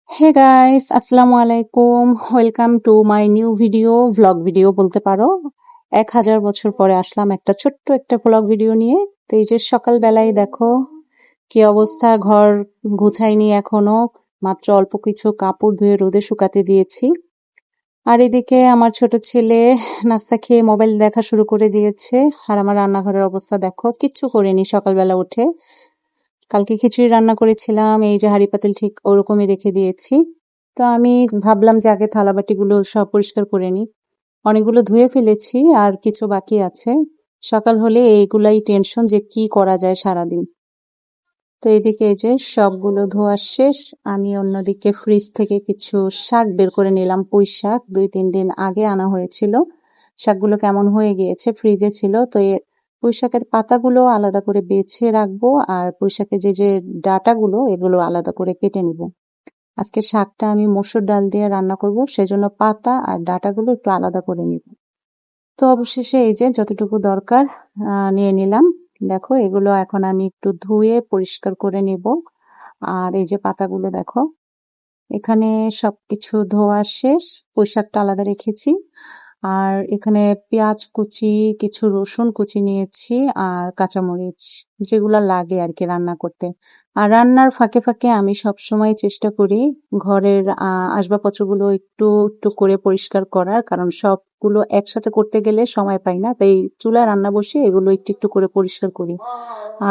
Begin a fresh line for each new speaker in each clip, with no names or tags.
Hey guys, আসসালামু আলাইকুম। Welcome to my new video, vlog video বলতে পারো। 1000 বছর পরে আসলাম একটা ছোট্ট একটা ভ্লগ ভিডিও নিয়ে। তো এই যে সকালবেলায় দেখো কি অবস্থা, ঘর গুছাইনি এখনো, মাত্র অল্প কিছু কাপড় ধুয়ে রোদে শুকাতে দিয়েছি। আর এদিকে আমার ছোট ছেলে নাস্তা খেয়ে মোবাইল দেখা শুরু করে দিয়েছে। আর আমার রান্নাঘরের অবস্থা দেখো, কিচ্ছু করিনি সকালবেলা উঠে। কালকে খিচুড়ি রান্না করেছিলাম, এই যে হাঁড়ি পাতিল ঠিক ওরকমই রেখে দিয়েছি। তো আমি ভাবলাম যে আগে থালাবাটিগুলো সব পরিষ্কার করে নিই। অনেকগুলো ধুয়ে ফেলেছি আর কিছু বাকি আছে। সকাল হলে এইগুলাই টেনশন যে কি করা যায় সারাদিন। তো এদিকে এই যে সবগুলো ধোয়া শেষ। আমি অন্যদিকে ফ্রিজ থেকে কিছু শাক বের করে নিলাম, পুঁই শাক 2-3 দিন আগে আনা হয়েছিল। শাকগুলো কেমন হয়ে গিয়েছে, ফ্রিজে ছিল। তো পুঁই শাকের পাতাগুলো আলাদা করে বেছে রাখবো, আর পুঁই শাকের যে যে ডাঁটাগুলো এগুলো আলাদা করে কেটে নিব। আজকে শাকটা আমি মসুর ডাল দিয়ে রান্না করব, সেজন্য পাতা আর ডাঁটাগুলো একটু আলাদা করে নিব। তো অবশেষে এই যে যতটুকু দরকার নিয়ে নিলাম। দেখো এগুলো এখন আমি একটু ধুয়ে পরিষ্কার করে নিব। আর এই যে পাতাগুলো দেখো, এখানে সবকিছু ধোয়া শেষ। পুঁইশাকটা আলাদা রেখেছি। আর এখানে পেঁয়াজ কুচি, কিছু রসুন কুচি নিয়েছি, আর কাঁচামরিচ, যেগুলা লাগে আর কি রান্না করতে। আর রান্নার ফাঁকে ফাঁকে আমি সবসময় চেষ্টা করি ঘরের আসবাবপত্রগুলো একটু একটু করে পরিষ্কার করার, কারণ সবগুলো একসাথে করতে গেলে সময় পাই না। তাই চুলায় রান্না বসে এগুলো একটু একটু করে পরিষ্কার করি।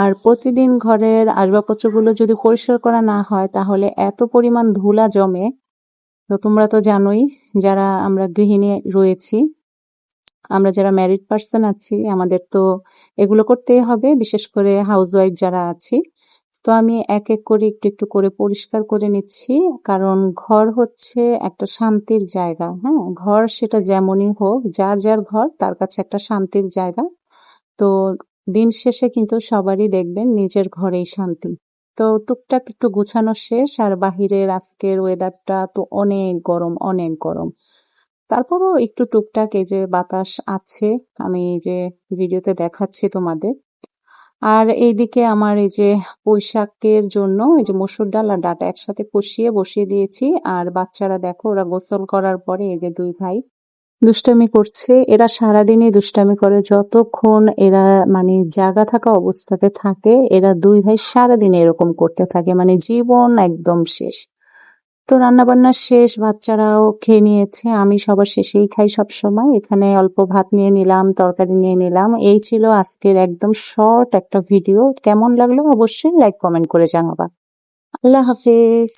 আর প্রতিদিন ঘরের আসবাবপত্রগুলো যদি পরিষ্কার করা না হয় তাহলে এত পরিমাণ ধুলা জমে। তো তোমরা তো জানোই, যারা আমরা গৃহিণী রয়েছি, আমরা যারা ম্যারিড পার্সন আছি, আমাদের তো এগুলো করতেই হবে, বিশেষ করে হাউসওয়াইফ যারা আছি। তো আমি এক এক করে একটু একটু করে পরিষ্কার করে নিচ্ছি, কারণ ঘর হচ্ছে একটা শান্তির জায়গা। হ্যাঁ, ঘর সেটা যেমনই হোক, যার যার ঘর তার কাছে একটা শান্তির জায়গা। তো দিন শেষে কিন্তু সবারই দেখবেন নিজের ঘরেই শান্তি। তো টুকটাক একটু গুছানো শেষ। আর বাহিরের আজকের ওয়েদারটা তো অনেক গরম, অনেক গরম। তারপরও একটু টুকটাক এই যে বাতাস আছে, আমি এই যে ভিডিওতে দেখাচ্ছি তোমাদের। আর এইদিকে আমার এই যে পুঁইশাকের জন্য এই যে মসুর ডাল আর ডাঁটা একসাথে কষিয়ে বসিয়ে দিয়েছি। আর বাচ্চারা দেখো, ওরা গোসল করার পরে এই যে দুই ভাই দুষ্টামি করছে। এরা সারাদিনই দুষ্টামি করে, যতক্ষণ এরা মানে জাগা থাকা অবস্থাতে থাকে এরা দুই ভাই সারাদিন এরকম করতে থাকে, মানে জীবন একদম শেষ। তো রান্না বান্না শেষ, বাচ্চারাও খেয়ে নিয়েছে, আমি সবার শেষেই খাই সব সময়। এখানে অল্প ভাত নিয়ে নিলাম, তরকারি নিয়ে নিলাম। এই ছিল আজকের একদম শর্ট একটা ভিডিও। কেমন লাগলো অবশ্যই লাইক কমেন্ট করে জানাবা। আল্লাহ হাফেজ।